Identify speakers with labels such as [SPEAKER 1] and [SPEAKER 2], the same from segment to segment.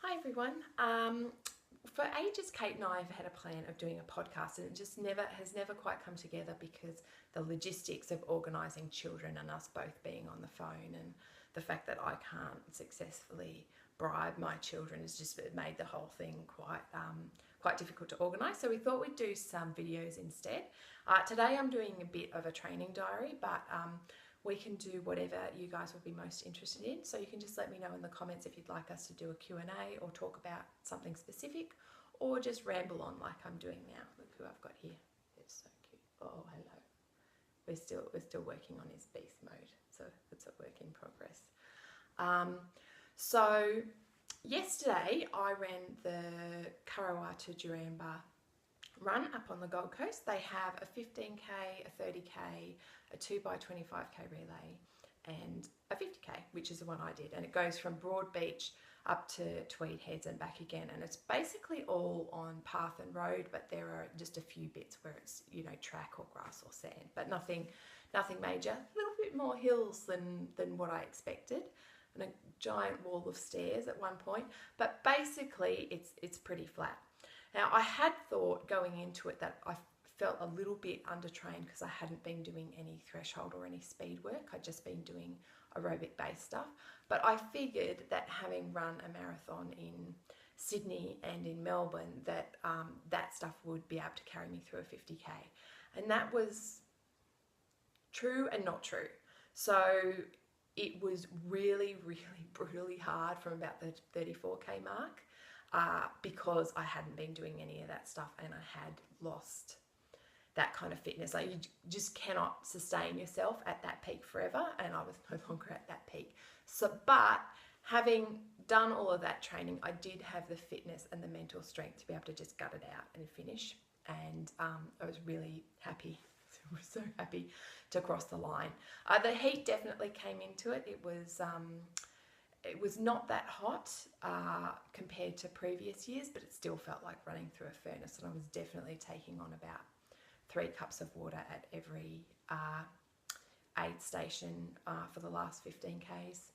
[SPEAKER 1] Hi everyone. For ages, Kate and I have had a plan of doing a podcast, and it just has never quite come together because the logistics of organising children and us both being on the phone, and the fact that I can't successfully bribe my children has just made the whole thing quite difficult to organise. So we thought we'd do some videos instead. Today I'm doing a bit of a training diary, but we can do whatever you guys would be most interested in. So you can just let me know in the comments if you'd like us to do a Q&A or talk about something specific, or just ramble on like I'm doing now. Look who I've got here. It's so cute. Oh, hello. We're still working on his beast mode, so it's a work in progress. So yesterday I ran the Kurrawa to Duranbah run up on the Gold Coast. They have a 15k, a 30k, a 2x25k relay, and a 50k, which is the one I did, and it goes from Broad Beach up to Tweed Heads and back again, and it's basically all on path and road, but there are just a few bits where it's, you know, track or grass or sand, but nothing major. A little bit more hills than what I expected, and a giant wall of stairs at one point, but basically it's pretty flat. Now, I had thought going into it that I felt a little bit undertrained because I hadn't been doing any threshold or any speed work. I'd just been doing aerobic based stuff. But I figured that having run a marathon in Sydney and in Melbourne, that that stuff would be able to carry me through a 50k. And that was true and not true. So it was really, really brutally hard from about the 34k mark. Because I hadn't been doing any of that stuff, and I had lost that kind of fitness. Like, you just cannot sustain yourself at that peak forever, and I was no longer at that peak. So, but having done all of that training, I did have the fitness and the mental strength to be able to just gut it out and finish, and I was really happy. I was so happy to cross the line. The heat definitely came into it. It was not that hot compared to previous years, but it still felt like running through a furnace, and I was definitely taking on about 3 cups of water at every aid station for the last 15Ks,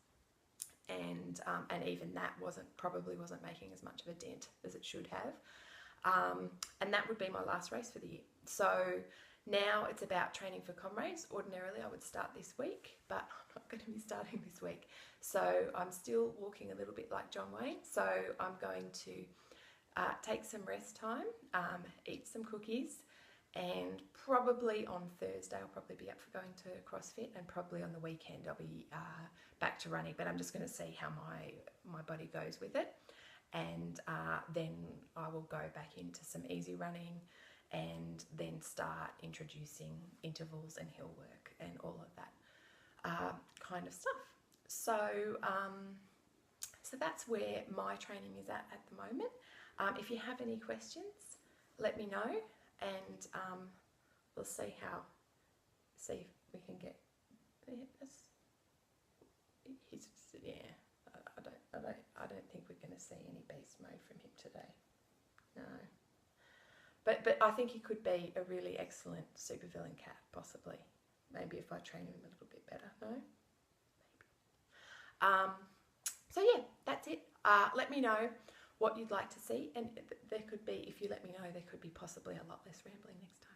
[SPEAKER 1] and even that probably wasn't making as much of a dent as it should have, and that would be my last race for the year. So now it's about training for Comrades. Ordinarily I would start this week, but I'm not going to be starting this week. So I'm still walking a little bit like John Wayne. So I'm going to take some rest time, eat some cookies, and probably on Thursday I'll probably be up for going to CrossFit, and probably on the weekend I'll be back to running. But I'm just going to see how my body goes with it, and then I will go back into some easy running, and then start introducing intervals and hill work and all of that kind of stuff. So so that's where my training is at the moment. If you have any questions, let me know, and we'll see if we can get this. I don't think we're going to see any beast mode from him today. No. But I think he could be a really excellent supervillain cat, possibly. Maybe if I train him a little bit better, no? Maybe. So yeah, that's it. Let me know what you'd like to see, and there could be, if you let me know, there could be possibly a lot less rambling next time.